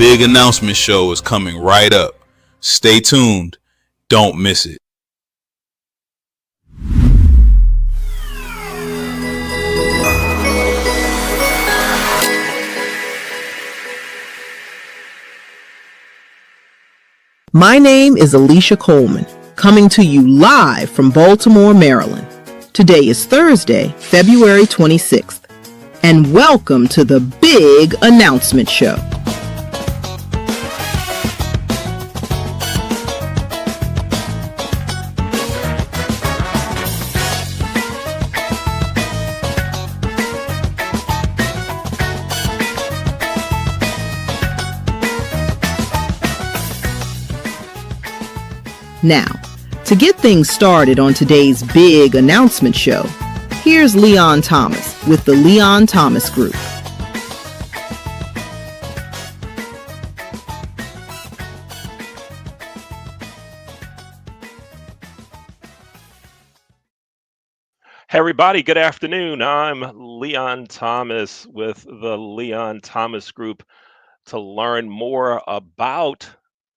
big announcement show is coming right up. Stay tuned. Don't miss it. My name is Alicia Coleman, coming to you live from Baltimore, Maryland. Today is Thursday, February 26th, and welcome to the Big Announcement Show. Now, to get things started on today's Big Announcement Show, here's Leon Thomas with the Leon Thomas Group. Hey everybody, good afternoon. I'm Leon Thomas with the Leon Thomas Group. To learn more about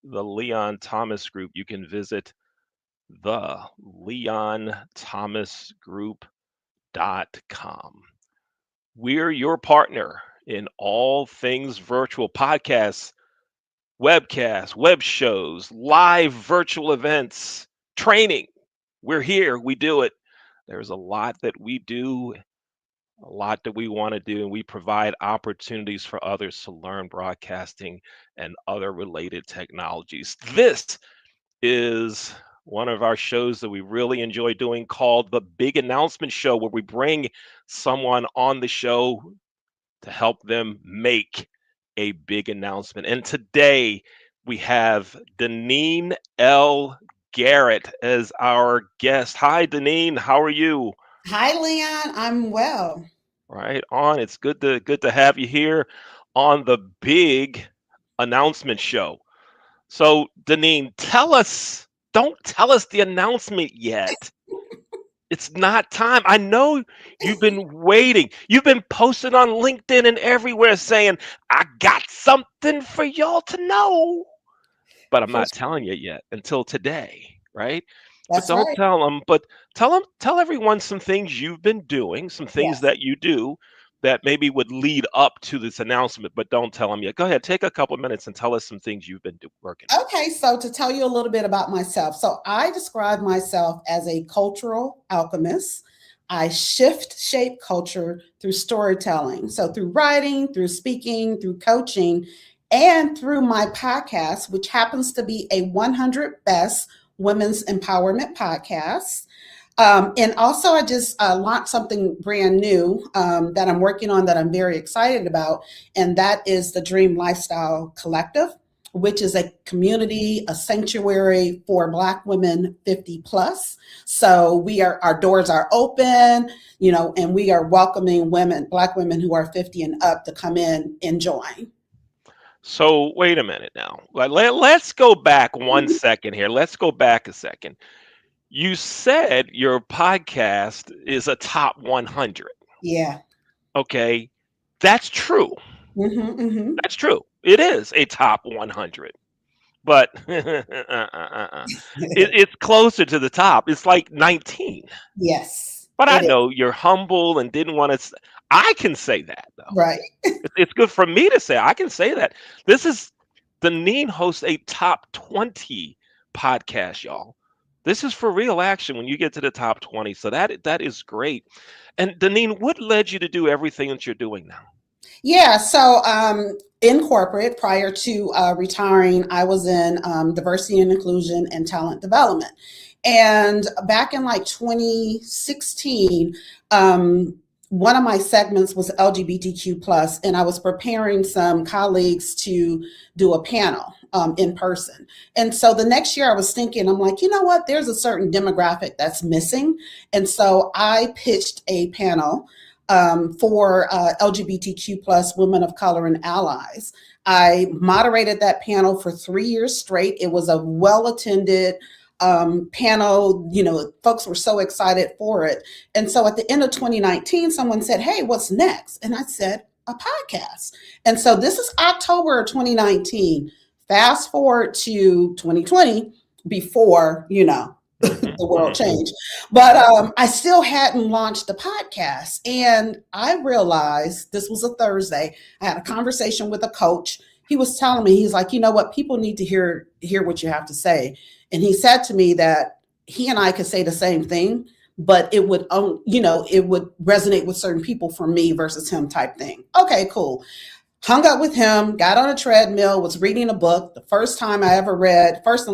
the Leon Thomas Group, you can visit the leonthomasgroup.com. We're your partner in all things virtual podcasts, webcasts, web shows, live virtual events, training. We're here, we do it. There's a lot that we do, a lot that we want to do, and we provide opportunities for others to learn broadcasting and other related technologies. This is one of our shows that we really enjoy doing called The Big Announcement Show, where we bring someone on the show to help them make a big announcement. And today we have Deneen L. Garrett as our guest. Hi, Deneen. How are you? Hi, Leon. I'm well. Right on. It's good to have you here on the Big Announcement Show. So, Deneen, don't tell us the announcement yet. It's not time. I know you've been waiting. You've been posting on LinkedIn and everywhere saying, I got something for y'all to know. But I'm not telling you yet until today, right? That's But don't right. tell them, but tell everyone some things you've been doing, some things Yes. that you do that maybe would lead up to this announcement, but don't tell them yet. Go ahead, take a couple minutes and tell us some things you've been working on. Okay, so to tell you a little bit about myself. So I describe myself as a cultural alchemist. I shape culture through storytelling. So through writing, through speaking, through coaching, and through my podcast, which happens to be a 100 Best Women's Empowerment Podcast. And also, I just launched something brand new that I'm working on that I'm very excited about. And that is the Dream Lifestyle Collective, which is a community, a sanctuary for Black women 50 plus. So our doors are open, and we are welcoming Black women who are 50 and up to come in and join. So wait a minute now. Let's go back one second here. Let's go back a second. You said your podcast is a top 100. Yeah. Okay. That's true. Mm-hmm, mm-hmm. That's true. It is a top 100. But it's closer to the top. It's like 19. Yes. But I know you're humble and didn't want to. I can say that, though. Right. It's good for me to say. I can say that. Deneen hosts a top 20 podcast, y'all. This is for real action when you get to the top 20. So that is great. And Deneen, what led you to do everything that you're doing now? Yeah, so in corporate, prior to retiring, I was in diversity and inclusion and talent development. And back in like 2016, one of my segments was LGBTQ plus, and I was preparing some colleagues to do a panel in person. And so the next year I was thinking, I'm like, you know what, there's a certain demographic that's missing. And so I pitched a panel for LGBTQ plus women of color and allies. I moderated that panel for 3 years straight. It was a well-attended panel. Folks were so excited for it. And so at the end of 2019, someone said, hey, what's next? And I said, a podcast. And so this is October 2019. Fast forward to 2020 before, the world changed. But I still hadn't launched the podcast. And I realized this was a Thursday. I had a conversation with a coach. He was telling me, he's like, you know what, people need to hear what you have to say. And he said to me that he and I could say the same thing, but it would, it would resonate with certain people for me versus him type thing. Okay, cool. Hung up with him, got on a treadmill, was reading a book. The first and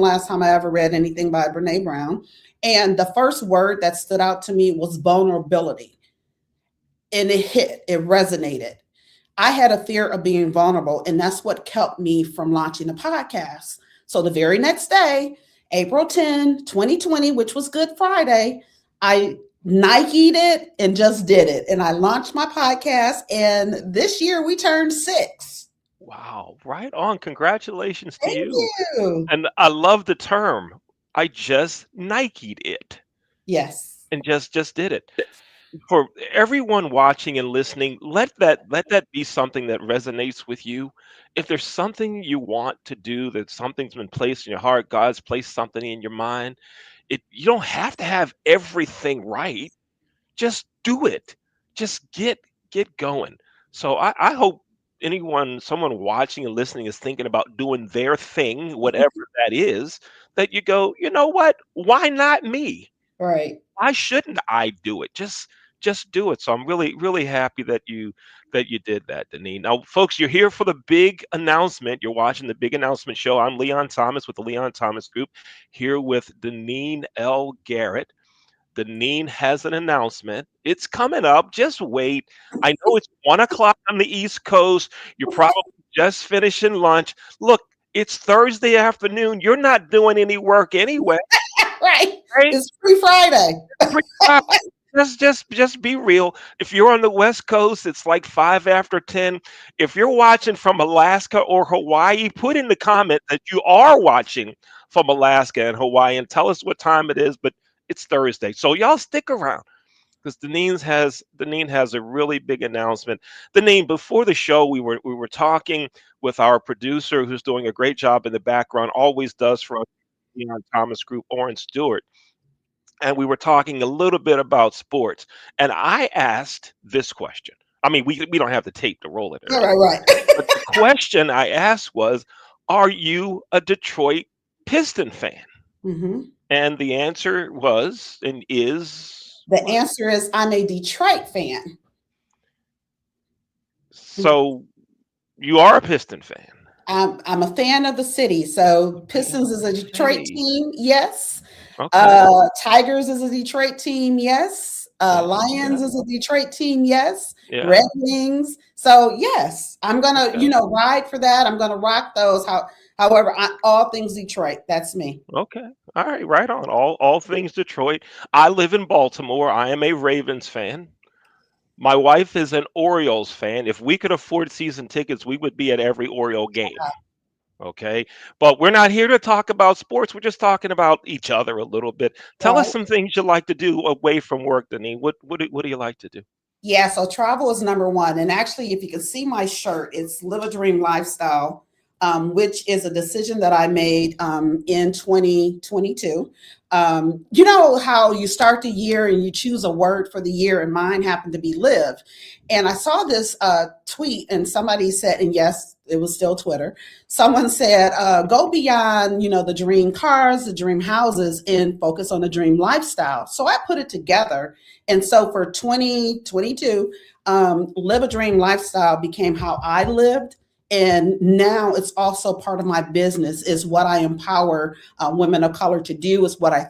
last time I ever read anything by Brene Brown. And the first word that stood out to me was vulnerability. And it resonated. I had a fear of being vulnerable, and that's what kept me from launching a podcast. So the very next day, April 10, 2020, which was Good Friday, I Nike'd it and just did it. And I launched my podcast, and this year we turned 6. Wow, right on. Congratulations to Thank you. you. And I love the term. I just Nike'd it Yes. and just did it. For everyone watching and listening, let that be something that resonates with you. If there's something you want to do, that something's been placed in your heart, God's placed something in your mind, you don't have to have everything right. Just do it. Just get going. So I hope someone watching and listening is thinking about doing their thing, whatever that is, that you go, you know what? Why not me? Right. Why shouldn't I do it? Just do it. So I'm really, really happy that you did that, Deneen. Now, folks, you're here for the big announcement. You're watching the big announcement show. I'm Leon Thomas with the Leon Thomas Group, here with Deneen L. Garrett. Deneen has an announcement. It's coming up. Just wait. I know it's 1:00 on the East Coast. You're probably just finishing lunch. Look, it's Thursday afternoon. You're not doing any work anyway. Right. Right? It's Free Friday. Just be real. If you're on the West Coast, it's like 5 after 10. If you're watching from Alaska or Hawaii, put in the comment that you are watching from Alaska and Hawaii and tell us what time it is, but it's Thursday. So y'all stick around because Deneen has a really big announcement. Deneen, before the show, we were talking with our producer who's doing a great job in the background, always does for us, Leon Thomas Group, Oren Stewart. And we were talking a little bit about sports. And I asked this question. I mean, we don't have the tape to roll it. Right. But the question I asked was, are you a Detroit Piston fan? Mm-hmm. And the answer was and is? The answer is I'm a Detroit fan. So you are a Piston fan. I'm a fan of the city. So Pistons is a Detroit team, yes. Okay. Tigers is a Detroit team, yes. Lions is a Detroit team, yes. Yeah. Red Wings. So yes, I'm gonna, ride for that. I'm gonna rock those. However, all things Detroit. That's me. Okay. All right. Right on. All things Detroit. I live in Baltimore. I am a Ravens fan. My wife is an Orioles fan. If we could afford season tickets, we would be at every Oriole game. Okay. But we're not here to talk about sports. We're just talking about each other a little bit. Tell us some things you like to do away from work, Deneen. What do you like to do? Yeah, so travel is number one. And actually, if you can see my shirt, it's Live a Dream Lifestyle, which is a decision that I made in 2022. You know how you start the year and you choose a word for the year, and mine happened to be live. And I saw this tweet, and somebody said, and yes, it was still Twitter. Someone said, go beyond, the dream cars, the dream houses, and focus on the dream lifestyle. So I put it together. And so for 2022, Live a Dream Lifestyle became how I lived. And now it's also part of my business, is what I empower women of color to do, is what I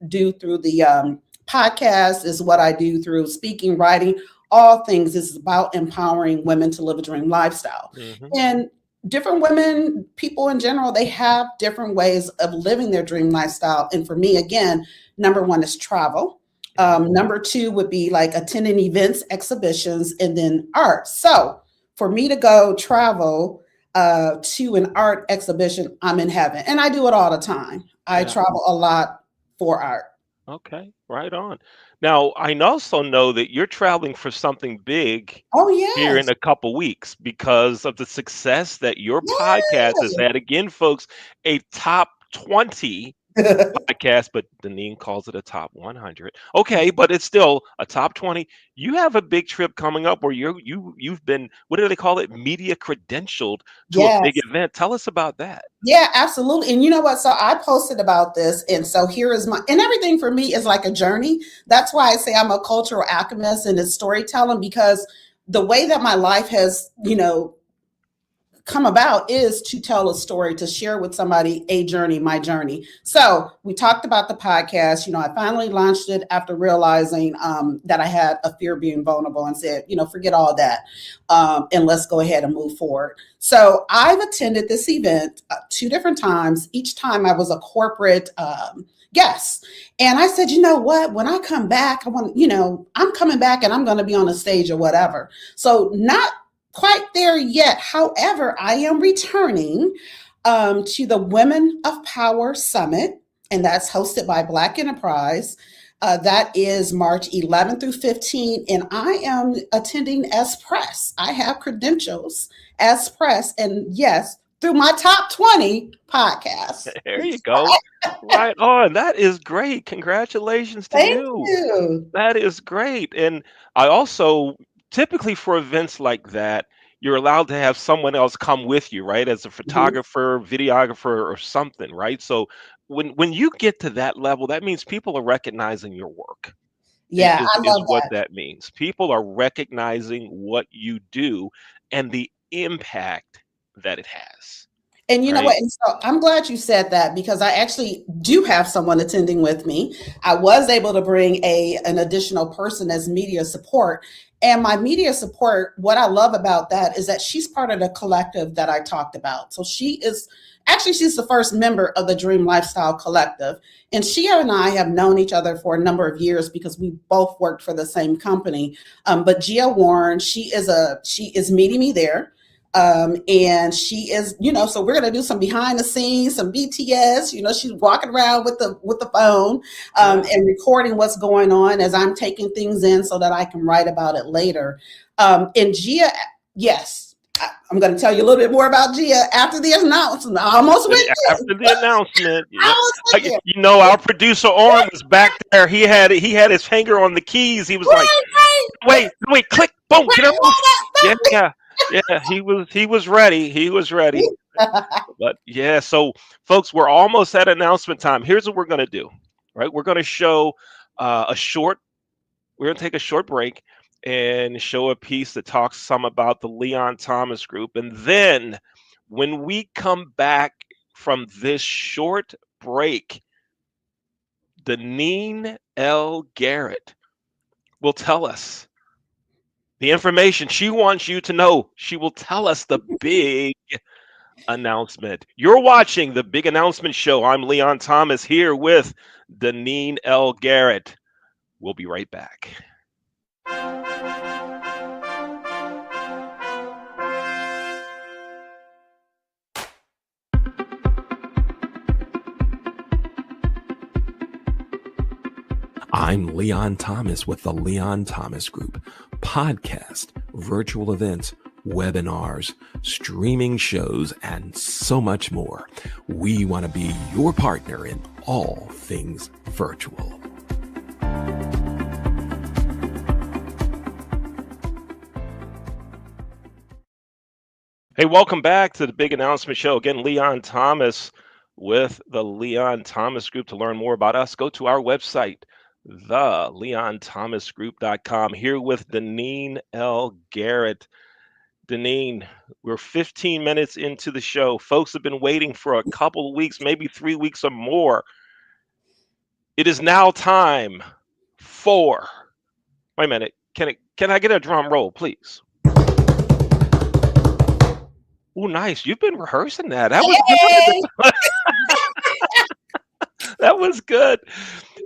do through the podcast, is what I do through speaking, writing, all things. Is about empowering women to live a dream lifestyle. Mm-hmm. And different women, people in general, they have different ways of living their dream lifestyle. And for me, again, number one is travel. Number two would be like attending events, exhibitions, and then art. So for me to go travel to an art exhibition, I'm in heaven. And I do it all the time. I travel a lot for art. Okay, right on. Now, I also know that you're traveling for something big Oh, here in yes. a couple weeks because of the success that your podcast has Yeah. had. Again, folks, a top 20 podcast, but Deneen calls it a top 100. Okay, but it's still a top 20. You have a big trip coming up where you've been, what do they call it? Media credentialed to a big Yes. event. Tell us about that. Yeah, absolutely. And you know what? So I posted about this. And so here is and everything for me is like a journey. That's why I say I'm a cultural alchemist and it's storytelling, because the way that my life has, come about is to tell a story, to share with somebody a journey, my journey. So we talked about the podcast. I finally launched it after realizing that I had a fear of being vulnerable, and said, forget all that, and let's go ahead and move forward. So I've attended this event 2 different times. Each time I was a corporate guest. And I said, you know what, when I come back, I'm coming back and I'm going to be on a stage or whatever. So not quite there yet. However, I am returning to the Women of Power Summit, and that's hosted by Black Enterprise. That is March 11 through 15, and I am attending as press. I have credentials as press, and yes, through my top 20 podcast. There you go. Right on. That is great. Congratulations to Thank you. you. That is great. And I also typically for events like that, you're allowed to have someone else come with you, right? As a Mhm. photographer, videographer, or something, right? So when you get to that level, that means people are recognizing your work. Yeah, I Is love what that. that means. People are recognizing what you do and the impact that it has, And you know right? what? And so I'm glad you said that, because I actually do have someone attending with me. I was able to bring an additional person as media support. And my media support, what I love about that is that she's part of the collective that I talked about. So she's the first member of the Dream Lifestyle Collective. And she and I have known each other for a number of years because we both worked for the same company. But Gia Warren, she is meeting me there. And she is, so we're going to do some behind the scenes, some BTS. She's walking around with the phone, Yeah. and recording what's going on as I'm taking things in so that I can write about it later. And Gia, yes, I'm going to tell you a little bit more about Gia after the announcement. I almost went After the announcement, there. I yeah, almost went there. our producer Orm was back there. He had his finger on the keys. He was like, Right, right, wait, click, boom, get up. right, Yeah, yeah. He was ready. He was ready. right. But yeah, so folks, we're almost at announcement time. Here's what we're gonna do. Right, we're gonna show a short. We're gonna take a short break and show a piece that talks some about the Leon Thomas Group, and then when we come back from this short break, Deneen L. Garrett will tell us the information she wants you to know. She will tell us the big announcement. You're watching the Big Announcement Show. I'm Leon Thomas here with Deneen L. Garrett. We'll be right back. I'm Leon Thomas with the Leon Thomas Group. Podcast, virtual events, webinars, streaming shows, and so much more. We want to be your partner in all things virtual. Hey, welcome back to the Big Announcement Show. Again, Leon Thomas with the Leon Thomas Group. To learn more about us, go to our website, theleonthomasgroup.com. Here with Deneen L. Garrett. Deneen, we're 15 minutes into the show. Folks have been waiting for a couple of weeks, maybe 3 weeks or more. It is now time for. Wait a minute. Can I get a drum roll, please? Oh, nice. You've been rehearsing that. That was Hey! good. That was good.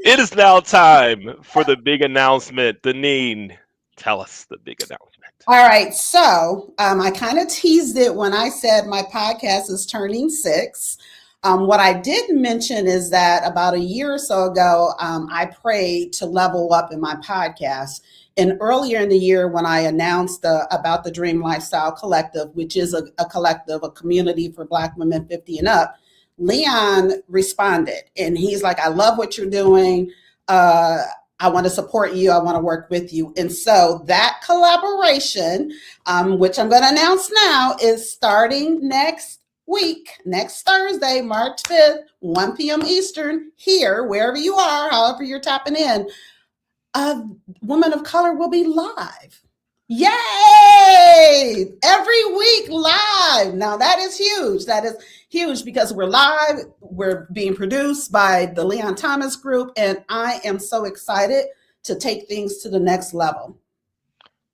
It is now time for the big announcement. Deneen, tell us the big announcement. All right. So I kind of teased it when I said my podcast is turning 6. What I didn't mention is that about a year or so ago, I prayed to level up in my podcast. And earlier in the year, when I announced about the Dream Lifestyle Collective, which is a collective, a community for Black women 50 and up, Leon responded. And he's like, I love what you're doing. I want to support you. I want to work with you. And so that collaboration, which I'm going to announce now, is starting next week, next Thursday, March 5th, 1 p.m. Eastern, here, wherever you are, however you're tapping in, Women of Color will be live. Yay! Every week live. Now that is huge. That is huge because we're live. We're being produced by the Leon Thomas Group, and I am so excited to take things to the next level.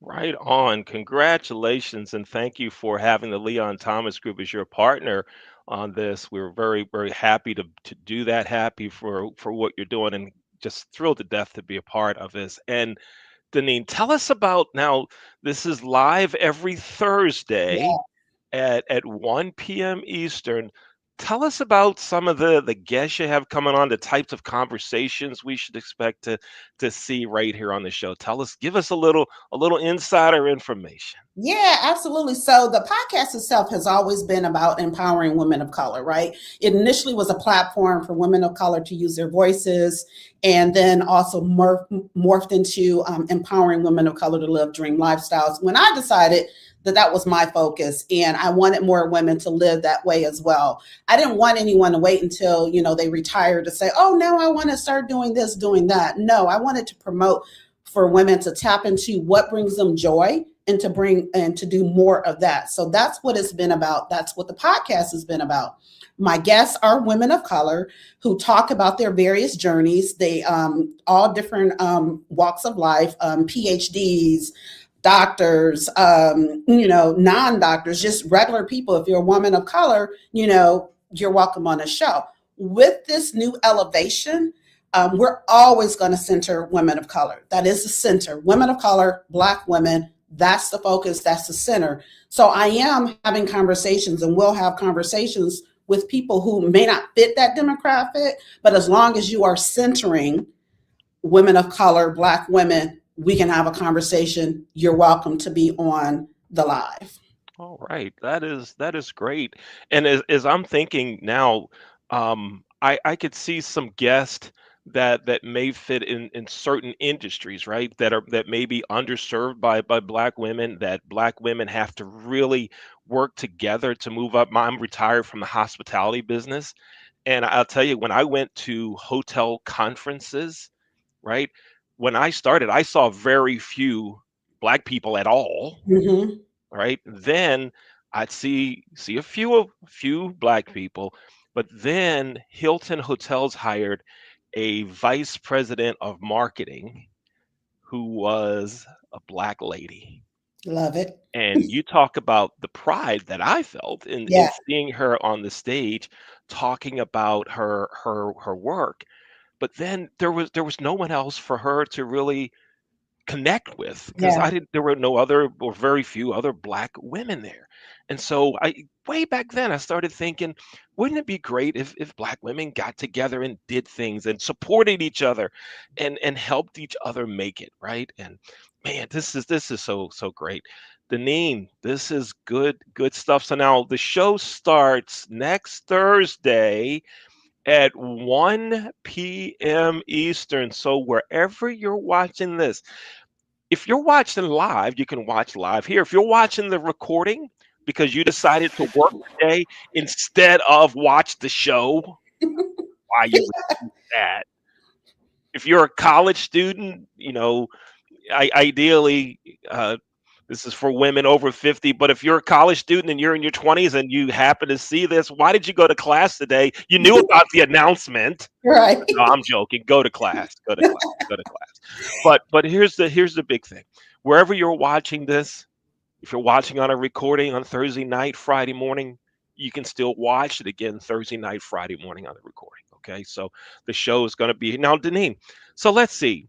Right on. Congratulations, and thank you for having the Leon Thomas Group as your partner on this. We're very, very happy to do that. Happy for what you're doing, and just thrilled to death to be a part of this. And Deneen, tell us about now. This is live every Thursday at 1 p.m. Eastern. Tell us about some of the guests you have coming on, the types of conversations we should expect to see right here on the show. Give us a little insider information. Yeah, absolutely. So the podcast itself has always been about empowering women of color, right? It initially was a platform for women of color to use their voices, and then also morphed into empowering women of color to live dream lifestyles. When I decided that was my focus, and I wanted more women to live that way as well. I didn't want anyone to wait until, they retire to say, oh, now I want to start doing this, doing that. No, I wanted to promote for women to tap into what brings them joy and to do more of that. So that's what it's been about. That's what the podcast has been about. My guests are women of color who talk about their various journeys. They all different walks of life, PhDs, doctors, non-doctors, just regular people. If you're a woman of color, you're welcome on the show. With this new elevation, we're always going to center women of color. That is the center. Women of color, Black women, that's the focus, that's the center. So I am having conversations, and will have conversations with people who may not fit that demographic, but as long as you are centering women of color, Black women, we can have a conversation. You're welcome to be on the live. All right, that is great. And as I'm thinking now, I could see some guests that may fit in certain industries, right? That may be underserved by Black women. That Black women have to really work together to move up. I'm retired from the hospitality business, and I'll tell you, when I went to hotel conferences, right? When I started, I saw very few Black people at all. Mm-hmm. Right? Then I'd see a few Black people, but then Hilton Hotels hired a vice president of marketing who was a Black lady. Love it. And you talk about the pride that I felt in seeing her on the stage talking about her work. But then there was no one else for her to really connect with, because there were no other, or very few other Black women there. And so way back then I started thinking, wouldn't it be great if Black women got together and did things and supported each other and helped each other make it, right? And man, this is so great. Deneen, this is good stuff. So now the show starts next Thursday at 1 p.m. Eastern. So wherever you're watching this, if you're watching live, you can watch live here. If you're watching the recording because you decided to work today instead of watch the show, why you would do that? If you're a college student, ideally, this is for women over 50, but if you're a college student and you're in your 20s and you happen to see this, why did you go to class today? You knew about the announcement. Right. No, I'm joking. Go to class. Go to class. But here's the big thing. Wherever you're watching this, if you're watching on a recording on Thursday night, Friday morning, you can still watch it again Thursday night, Friday morning on the recording. Okay. So the show is going to be now, Deneen. So let's see.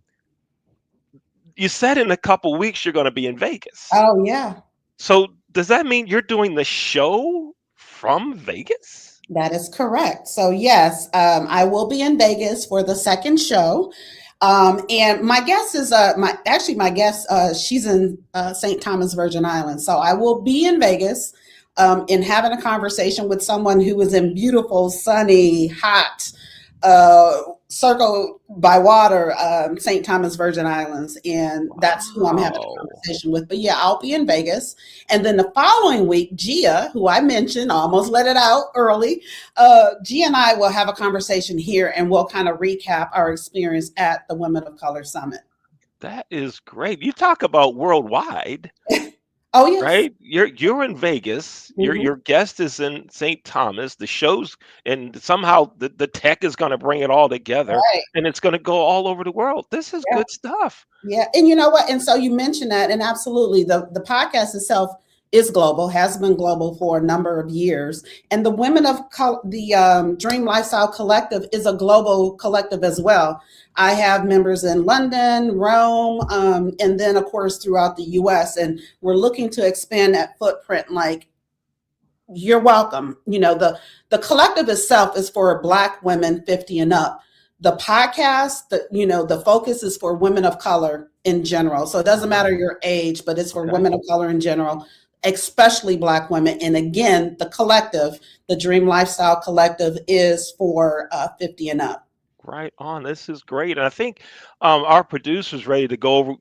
You said in a couple weeks you're going to be in Vegas. Oh, yeah. So does that mean you're doing the show from Vegas? That is correct. So yes, I will be in Vegas for the second show. And my guest is my guest. She's in St. Thomas, Virgin Islands. So I will be in Vegas and having a conversation with someone who is in beautiful, sunny, hot, circled by water, St. Thomas, Virgin Islands, and that's who I'm having a conversation with. But yeah, I'll be in Vegas, and then the following week, Gia, who I mentioned, almost let it out early. Gia and I will have a conversation here, and we'll kind of recap our experience at the Women of Color Summit. That is great. You talk about worldwide. Oh yes. Right? You're in Vegas. Mhm. Your guest is in St. Thomas. The show's and somehow the tech is going to bring it all together, Right. and it's going to go all over the world. This is Yeah. good stuff. Yeah, and you know what? And so you mentioned that, and absolutely, the podcast itself is global, has been global for a number of years, and the the Dream Lifestyle Collective is a global collective as well. I have members in London, Rome, and then of course throughout the U.S. And we're looking to expand that footprint. Like, you're welcome. You know, the collective itself is for Black women 50 and up. The podcast, the focus is for women of color in general. So it doesn't matter your age, but it's for women of color in general, especially Black women. And again, the collective, the Dream Lifestyle Collective, is for 50 and up. Right on. This is great. And I think our producer's ready to go over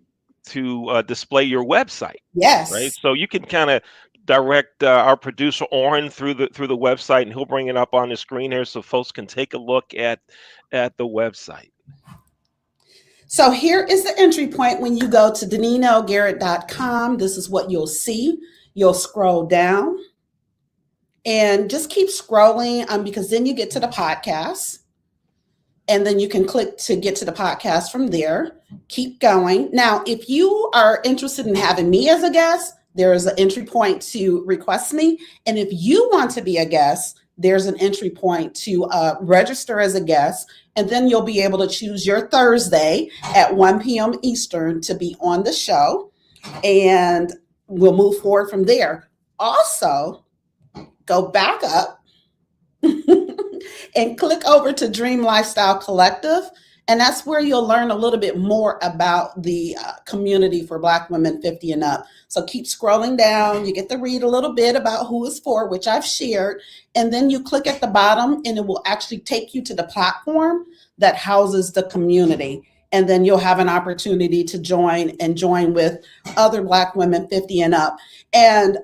to display your website. Yes. Right. So you can kind of direct our producer Oren through the website, and he'll bring it up on the screen here so folks can take a look at the website. So here is the entry point when you go to DaninaLGarrett.com. This is what you'll see. You'll scroll down and just keep scrolling because then you get to the podcast. And then you can click to get to the podcast from there. Keep going. Now, if you are interested in having me as a guest, there is an entry point to request me. And if you want to be a guest, there's an entry point to register as a guest. And then you'll be able to choose your Thursday at 1 p.m. Eastern to be on the show. And we'll move forward from there. Also, go back up and click over to Dream Lifestyle Collective. And that's where you'll learn a little bit more about the community for Black women 50 and up. So keep scrolling down. You get to read a little bit about who it's for, which I've shared. And then you click at the bottom and it will actually take you to the platform that houses the community. And then you'll have an opportunity to join with other Black women 50 and up. And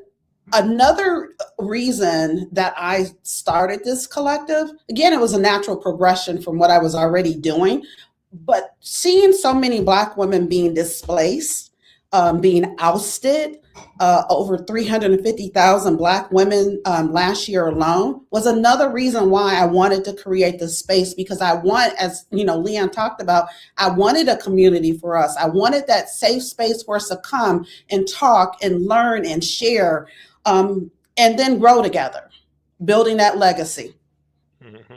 another reason that I started this collective, again, it was a natural progression from what I was already doing, but seeing so many Black women being displaced, being ousted, over 350,000 Black women last year alone was another reason why I wanted to create this space, because I want, as Leon talked about, I wanted a community for us. I wanted that safe space for us to come and talk and learn and share. And then grow together, building that legacy. Mm-hmm.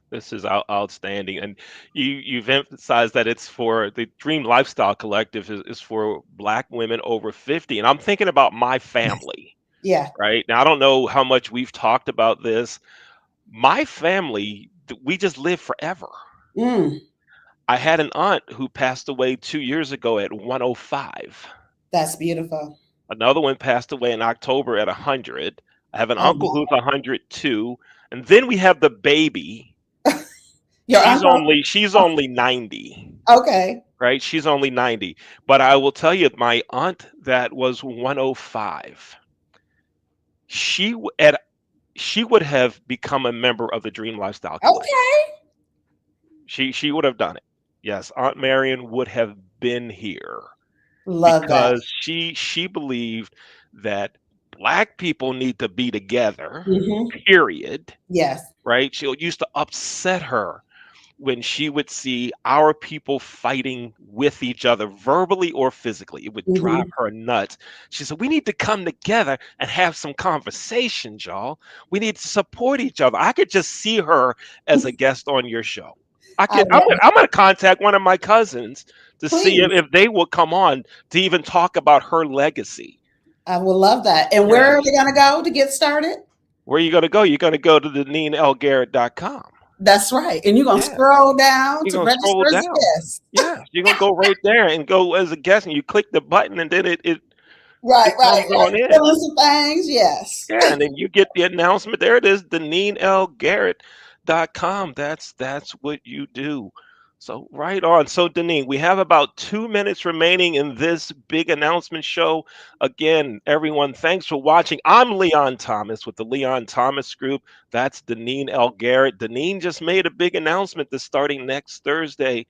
This is outstanding. And you've emphasized that it's for the Dream Lifestyle Collective is for Black women over 50. And I'm thinking about my family. Yeah. Right. Now, I don't know how much we've talked about this. My family, we just live forever. Mm. I had an aunt who passed away 2 years ago at 105. That's beautiful. Another one passed away in October at 100. I have an uncle who's 102, and then we have the baby. She's only 90. Okay. Right? She's only 90. But I will tell you, my aunt that was 105, she would have become a member of the Dream Lifestyle Collective. Okay. She would have done it. Yes, Aunt Marion would have been here. Love because that. she believed that Black people need to be together, period. Yes. Right? She used to upset her when she would see our people fighting with each other, verbally or physically. It would drive her nuts. She said, we need to come together and have some conversations, y'all. We need to support each other. I could just see her as a guest on your show. I'm going to contact one of my cousins to see if they will come on to even talk about her legacy. I would love that. And where are they going to go to get started? Where are you going to go? You're going to go to DenineLGarrett.com. That's right. And you're going to Yeah. scroll down You're to gonna register scroll as a down. guest. Yeah, you're going to go right there and go as a guest, and you click the button, and then it Right. comes on in. Fill in some things. Yes. Yeah, and then you get the announcement. There it is, DenineLGarrett.com. That's what you do. So right on. So Denine, we have about 2 minutes remaining in this big announcement show. Again, everyone, thanks for watching. I'm Leon Thomas with the Leon Thomas Group. That's Denine L. Garrett. Denine just made a big announcement that's starting next Thursday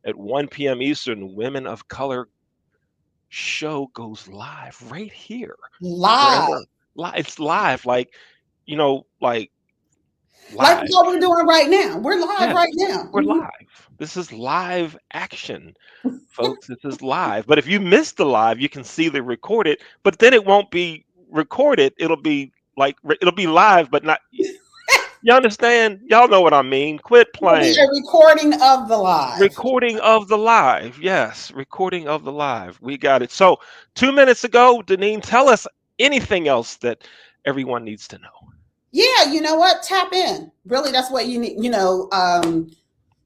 at 1 p.m. Eastern. Women of Color show goes live right here. Live. It's live, like live. Like what we're doing right now. We're live right now. We're live. This is live action, folks. This is live. But if you missed the live, you can see the recorded, but then it won't be recorded. It'll be live, but not. You understand? Y'all know what I mean. Quit playing. A recording of the live. Recording of the live. Yes, recording of the live. We got it. So 2 minutes ago, Denine, tell us anything else that everyone needs to know. Yeah, you know what? Tap in. Really, that's what you need.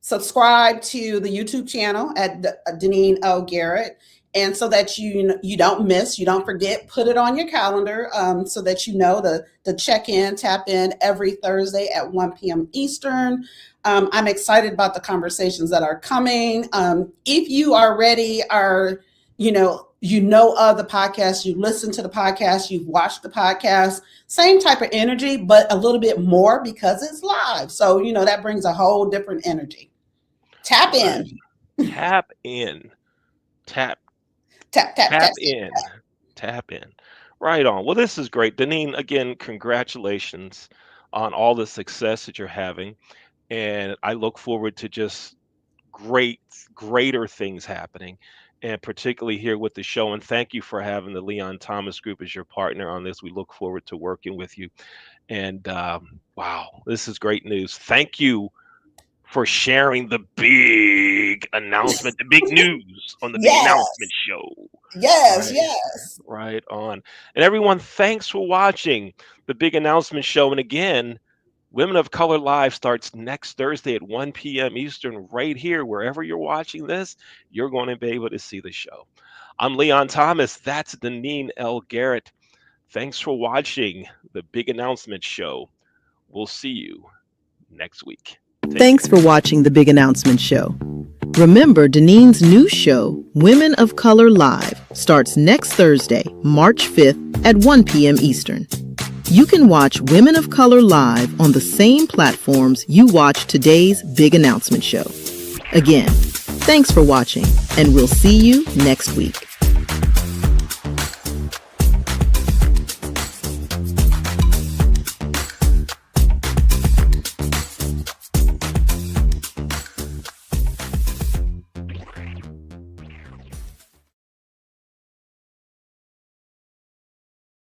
Subscribe to the YouTube channel at Denine L. Garrett, and so that you don't miss, you don't forget, put it on your calendar so that you know the check in, tap in every Thursday at 1 p.m. Eastern. I'm excited about the conversations that are coming. If you already are, of the podcast, you listen to the podcast, you've watched the podcast, same type of energy, but a little bit more because it's live. So, that brings a whole different energy. Tap in. Tap in. Tap in. Tap in. Right on. Well, this is great. Denine, again, congratulations on all the success that you're having. And I look forward to just greater things happening, and particularly here with the show. And thank you for having the Leon Thomas Group as your partner on this. We look forward to working with you. And wow, this is great news. Thank you for sharing the big announcement, the big news on the big announcement show. Yes, right, yes. Right on. And everyone, thanks for watching the big announcement show. And again, Women of Color Live starts next Thursday at 1 p.m. Eastern, right here. Wherever you're watching this, you're going to be able to see the show. I'm Leon Thomas. That's Denine L. Garrett. Thanks for watching the big announcement show. We'll see you next week. Thanks for watching the Big Announcement Show. Remember, Denine's new show, Women of Color Live, starts next Thursday, March 5th at 1 p.m. Eastern. You can watch Women of Color Live on the same platforms you watch today's Big Announcement Show. Again, thanks for watching, and we'll see you next week.